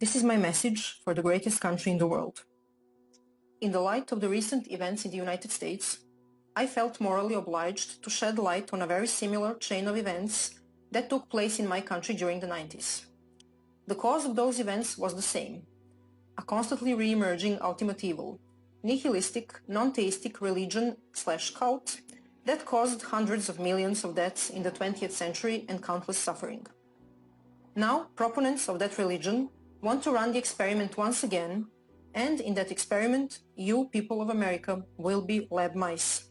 This is my message for the greatest country in the world. In the light of the recent events in the United States, I felt morally obliged to shed light on a very similar chain of events that took place in my country during the 90s. The cause of those events was the same: a constantly re-emerging ultimate evil, nihilistic, non-theistic religion/cult that caused hundreds of millions of deaths in the 20th century and countless suffering. Now, proponents of that religion want to run the experiment once again, and in that experiment, you, people of America, will be lab mice.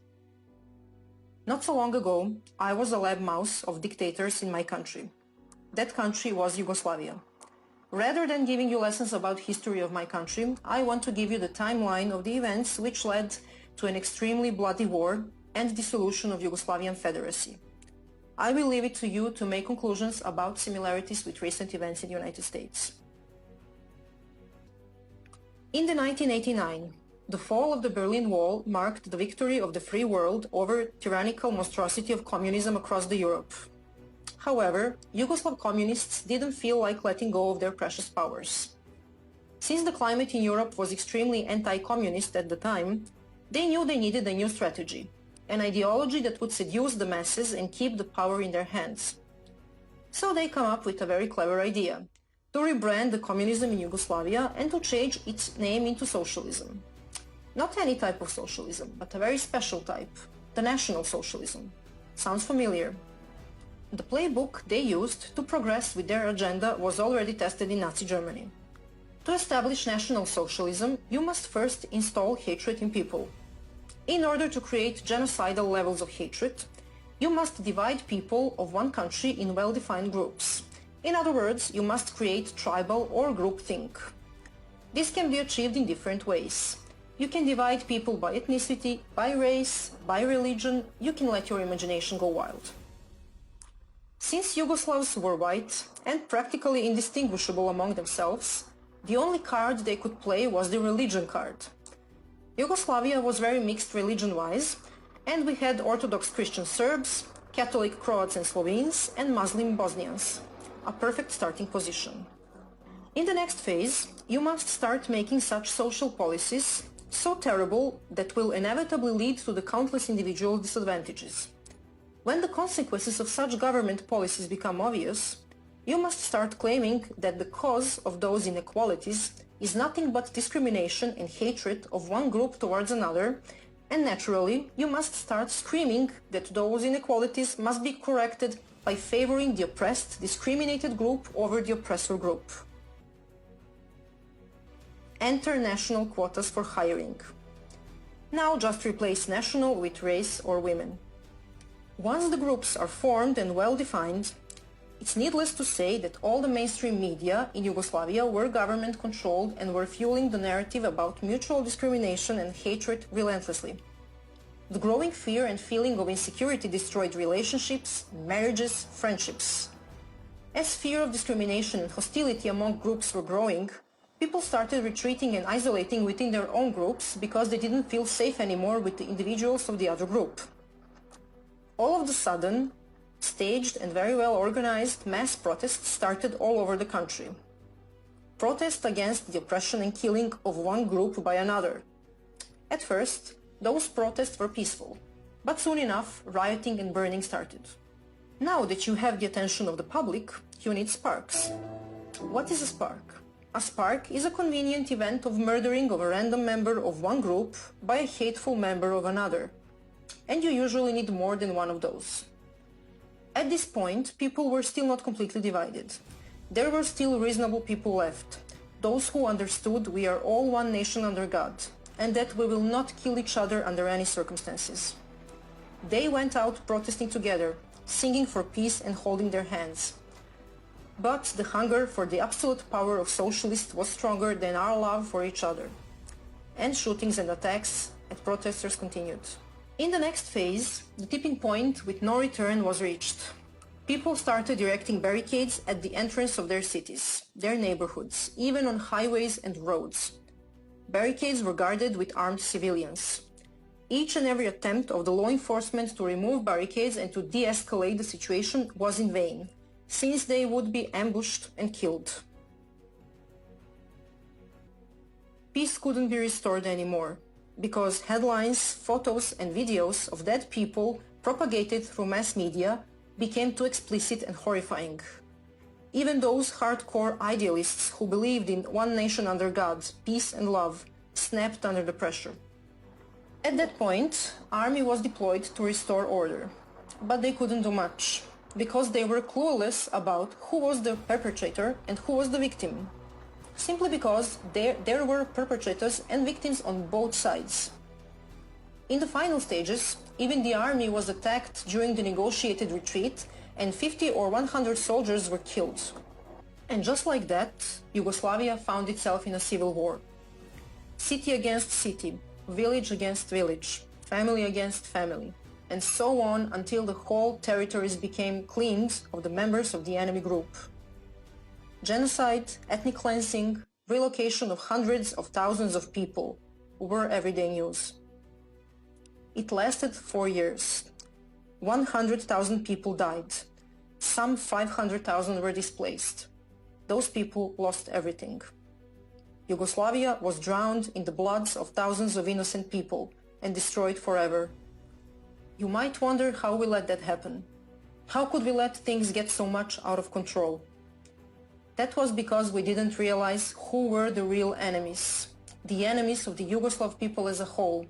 Not so long ago, I was a lab mouse of dictators in my country. That country was Yugoslavia. Rather than giving you lessons about history of my country, I want to give you the timeline of the events which led to an extremely bloody war and dissolution of Yugoslavian Federacy. I will leave it to you to make conclusions about similarities with recent events in the United States. In the 1989, the fall of the Berlin Wall marked the victory of the free world over tyrannical monstrosity of communism across the Europe. However, Yugoslav communists didn't feel like letting go of their precious powers. Since the climate in Europe was extremely anti-communist at the time, they knew they needed a new strategy, an ideology that would seduce the masses and keep the power in their hands. So they come up with a very clever idea: to rebrand the communism in Yugoslavia and to change its name into socialism. Not any type of socialism, but a very special type, the National Socialism. Sounds familiar? The playbook they used to progress with their agenda was already tested in Nazi Germany. To establish National Socialism, you must first install hatred in people. In order to create genocidal levels of hatred, you must divide people of one country in well-defined groups. In other words, you must create tribal or groupthink. This can be achieved in different ways. You can divide people by ethnicity, by race, by religion. You can let your imagination go wild. Since Yugoslavs were white and practically indistinguishable among themselves, the only card they could play was the religion card. Yugoslavia was very mixed religion-wise, and we had Orthodox Christian Serbs, Catholic Croats and Slovenes, and Muslim Bosnians. A perfect starting position. In the next phase, you must start making such social policies so terrible that will inevitably lead to the countless individual disadvantages. When the consequences of such government policies become obvious, you must start claiming that the cause of those inequalities is nothing but discrimination and hatred of one group towards another, and naturally, you must start screaming that those inequalities must be corrected by favoring the oppressed, discriminated group over the oppressor group. Enter national quotas for hiring. Now just replace national with race or women. Once the groups are formed and well-defined, it's needless to say that all the mainstream media in Yugoslavia were government-controlled and were fueling the narrative about mutual discrimination and hatred relentlessly. The growing fear and feeling of insecurity destroyed relationships, marriages, friendships. As fear of discrimination and hostility among groups were growing, people started retreating and isolating within their own groups because they didn't feel safe anymore with the individuals of the other group. All of a sudden, staged and very well organized mass protests started all over the country. Protests against the oppression and killing of one group by another. At first, those protests were peaceful, but soon enough, rioting and burning started. Now that you have the attention of the public, you need sparks. What is a spark? A spark is a convenient event of murdering of a random member of one group by a hateful member of another. And you usually need more than one of those. At this point, people were still not completely divided. There were still reasonable people left, those who understood we are all one nation under God, and that we will not kill each other under any circumstances. They went out protesting together, singing for peace and holding their hands. But the hunger for the absolute power of socialists was stronger than our love for each other. And shootings and attacks at protesters continued. In the next phase, the tipping point with no return was reached. People started erecting barricades at the entrance of their cities, their neighborhoods, even on highways and roads. Barricades were guarded with armed civilians. Each and every attempt of the law enforcement to remove barricades and to de-escalate the situation was in vain, since they would be ambushed and killed. peace couldn't be restored anymore, because headlines, photos and videos of dead people propagated through mass media became too explicit and horrifying. Even those hardcore idealists who believed in one nation under God, peace and love, snapped under the pressure. At that point, army was deployed to restore order, but they couldn't do much, because they were clueless about who was the perpetrator and who was the victim. Simply because there were perpetrators and victims on both sides. In the final stages, even the army was attacked during the negotiated retreat and 50 or 100 soldiers were killed. And just like that, Yugoslavia found itself in a civil war. City against city, village against village, family against family, and so on until the whole territories became cleaned of the members of the enemy group. Genocide, ethnic cleansing, relocation of hundreds of thousands of people were everyday news. It lasted 4 years. 100,000 people died. Some 500,000 were displaced. Those people lost everything. Yugoslavia was drowned in the bloods of thousands of innocent people and destroyed forever. You might wonder how we let that happen. How could we let things get so much out of control? That was because we didn't realize who were the real enemies, the enemies of the Yugoslav people as a whole.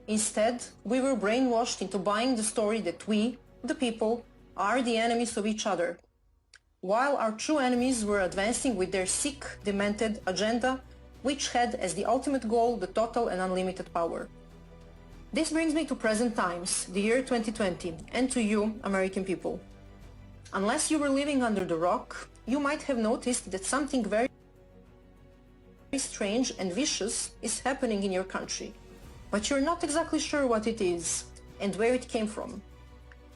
Instead, we were brainwashed into buying the story that we, the people, are the enemies of each other, while our true enemies were advancing with their sick, demented agenda, which had as the ultimate goal the total and unlimited power. This brings me to present times, the year 2020, and to you, American people. Unless you were living under the rock, you might have noticed that something very strange and vicious is happening in your country, but you're not exactly sure what it is and where it came from.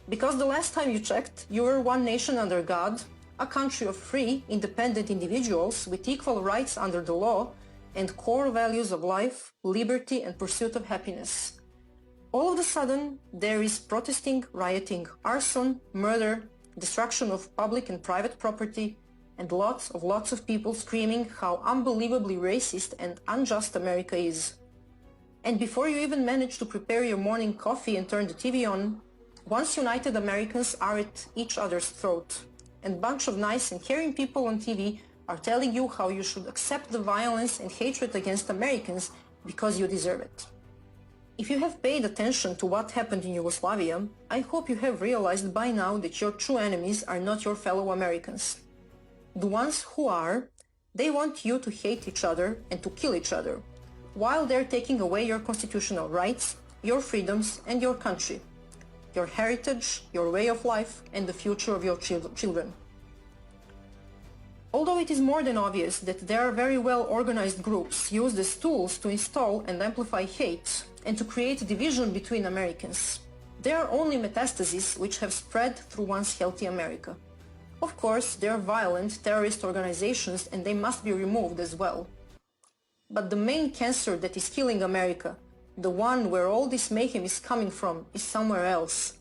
Because the last time you checked, you were one nation under God, a country of free, independent individuals with equal rights under the law and core values of life, liberty and pursuit of happiness. All of a sudden, there is protesting, rioting, arson, murder, destruction of public and private property, and lots of people screaming how unbelievably racist and unjust America is. And before you even manage to prepare your morning coffee and turn the TV on, once united Americans are at each other's throat, and a bunch of nice and caring people on TV are telling you how you should accept the violence and hatred against Americans because you deserve it. If you have paid attention to what happened in Yugoslavia, I hope you have realized by now that your true enemies are not your fellow Americans. The ones who are, they want you to hate each other and to kill each other, while they're taking away your constitutional rights, your freedoms and your country, your heritage, your way of life and the future of your children. Although it is more than obvious that there are very well organized groups used as tools to install and amplify hate and to create division between Americans, there are only metastases which have spread through once healthy America. Of course, there are violent terrorist organizations and they must be removed as well. But the main cancer that is killing America, the one where all this mayhem is coming from, is somewhere else.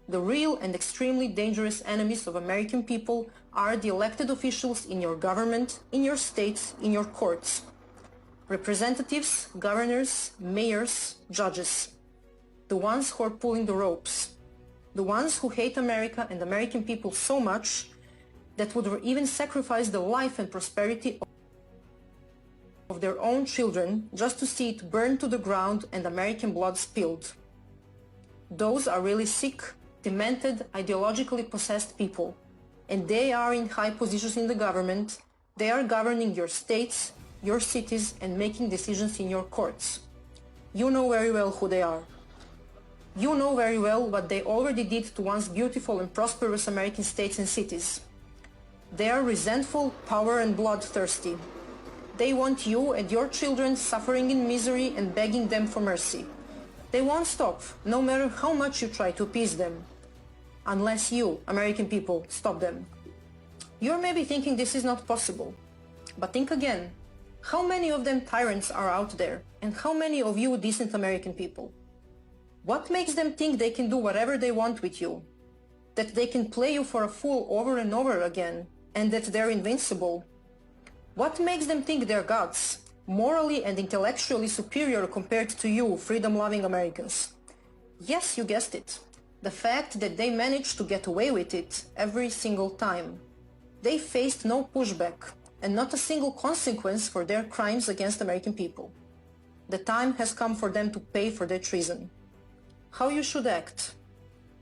The real and extremely dangerous enemies of American people are the elected officials in your government, in your states, in your courts. Representatives, governors, mayors, judges. The ones who are pulling the ropes. The ones who hate America and American people so much that would even sacrifice the life and prosperity of their own children just to see it burn to the ground and American blood spilled. Those are really sick, demented, ideologically possessed people, and they are in high positions in the government. They are governing your states, your cities, and making decisions in your courts. You know very well who they are. You know very well what they already did to once beautiful and prosperous American states and cities. They are resentful, power and bloodthirsty. They want you and your children suffering in misery and begging them for mercy. They won't stop, no matter how much you try to appease them. Unless you, American people, stop them. You're maybe thinking this is not possible. But think again. How many of them tyrants are out there? And how many of you decent American people? What makes them think they can do whatever they want with you? That they can play you for a fool over and over again? And that they're invincible? What makes them think they're gods? morally and intellectually superior compared to you, freedom-loving Americans. Yes, you guessed it. The fact that they managed to get away with it every single time. They faced no pushback and not a single consequence for their crimes against American people. The time has come for them to pay for their treason. How you should act?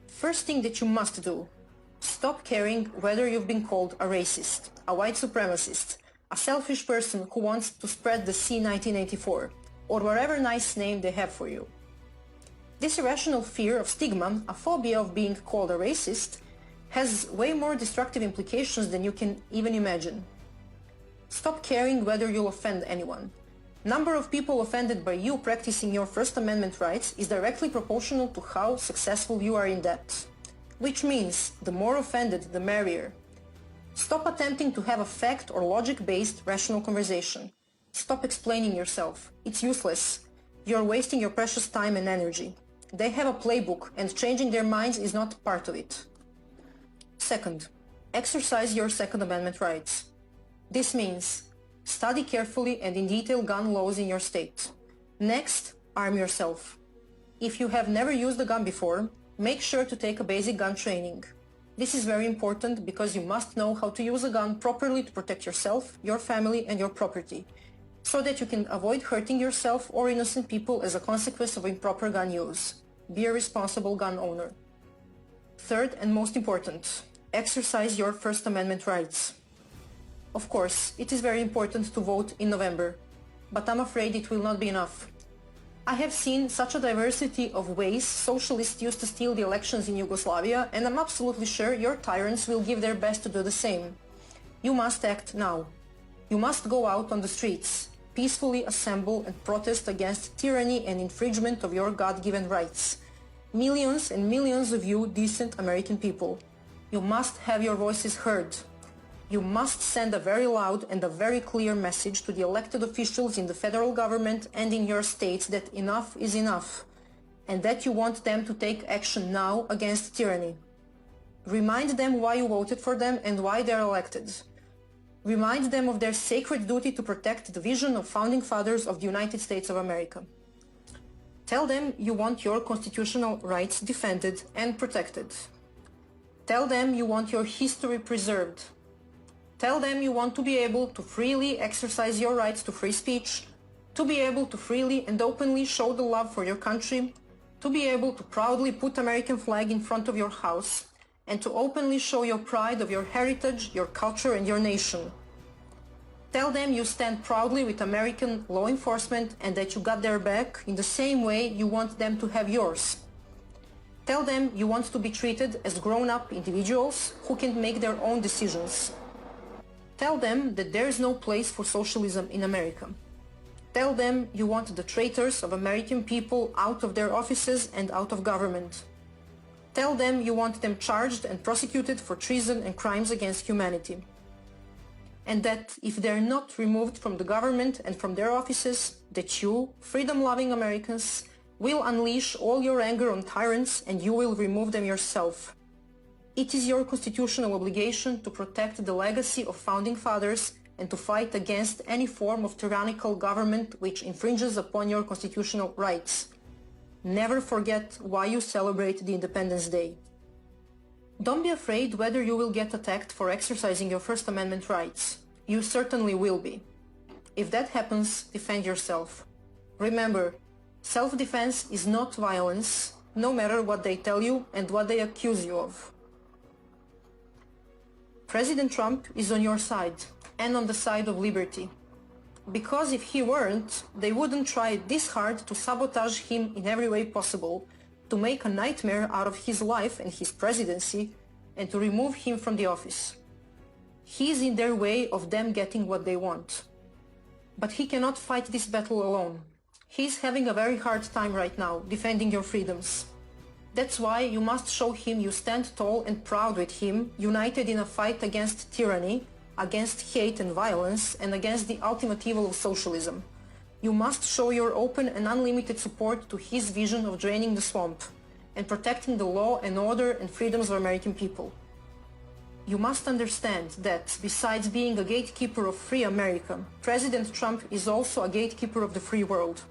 First thing that you must do, stop caring whether you've been called a racist, a white supremacist, a selfish person who wants to spread the C-1984, or whatever nice name they have for you. This irrational fear of stigma, a phobia of being called a racist, has way more destructive implications than you can even imagine. Stop caring whether you'll offend anyone. Number of people offended by you practicing your First Amendment rights is directly proportional to how successful you are in that. Which means, the more offended, the merrier. Stop attempting to have a fact or logic-based rational conversation. Stop explaining yourself. It's useless. You're wasting your precious time and energy. They have a playbook, and changing their minds is not part of it. Second, exercise your Second Amendment rights. This means study carefully and in detail gun laws in your state. Next, arm yourself. If you have never used a gun before, make sure to take a basic gun training. This is very important because you must know how to use a gun properly to protect yourself, your family, and your property, so that you can avoid hurting yourself or innocent people as a consequence of improper gun use. Be a responsible gun owner. Third and most important, exercise your First Amendment rights. Of course, it is very important to vote in November, but I'm afraid it will not be enough. I have seen such a diversity of ways socialists used to steal the elections in Yugoslavia, and I'm absolutely sure your tyrants will give their best to do the same. You must act now. You must go out on the streets, peacefully assemble and protest against tyranny and infringement of your God-given rights. Millions and millions of you decent American people. You must have your voices heard. You must send a very loud and a very clear message to the elected officials in the federal government and in your states that enough is enough, and that you want them to take action now against tyranny. Remind them why you voted for them and why they are elected. Remind them of their sacred duty to protect the vision of founding fathers of the United States of America. Tell them you want your constitutional rights defended and protected. Tell them you want your history preserved. Tell them you want to be able to freely exercise your rights to free speech, to be able to freely and openly show the love for your country, to be able to proudly put American flag in front of your house, and to openly show your pride of your heritage, your culture, and your nation. Tell them you stand proudly with American law enforcement and that you got their back in the same way you want them to have yours. Tell them you want to be treated as grown-up individuals who can make their own decisions. Tell them that there is no place for socialism in America. Tell them you want the traitors of American people out of their offices and out of government. Tell them you want them charged and prosecuted for treason and crimes against humanity. And that if they're not removed from the government and from their offices, that you, freedom-loving Americans, will unleash all your anger on tyrants and you will remove them yourself. It is your constitutional obligation to protect the legacy of founding fathers and to fight against any form of tyrannical government which infringes upon your constitutional rights. Never forget why you celebrate the Independence Day. Don't be afraid whether you will get attacked for exercising your First Amendment rights. You certainly will be. If that happens, defend yourself. Remember, self-defense is not violence, no matter what they tell you and what they accuse you of. President Trump is on your side, and on the side of liberty. Because if he weren't, they wouldn't try this hard to sabotage him in every way possible, to make a nightmare out of his life and his presidency, and to remove him from the office. He's in their way of them getting what they want. But he cannot fight this battle alone. He's having a very hard time right now, defending your freedoms. That's why you must show him you stand tall and proud with him, united in a fight against tyranny, against hate and violence, and against the ultimate evil of socialism. You must show your open and unlimited support to his vision of draining the swamp and protecting the law and order and freedoms of American people. You must understand that, besides being a gatekeeper of free America, President Trump is also a gatekeeper of the free world.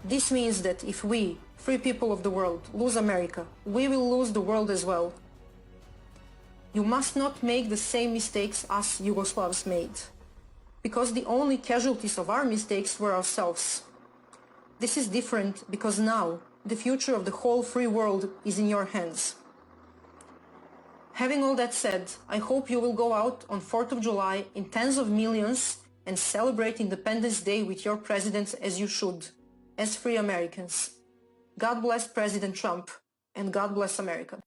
This means that if we, free people of the world, lose America, we will lose the world as well. You must not make the same mistakes us Yugoslavs made, because the only casualties of our mistakes were ourselves. This is different because now the future of the whole free world is in your hands. Having all that said, I hope you will go out on 4th of July in tens of millions and celebrate Independence Day with your presidents as you should, as free Americans. God bless President Trump, and God bless America.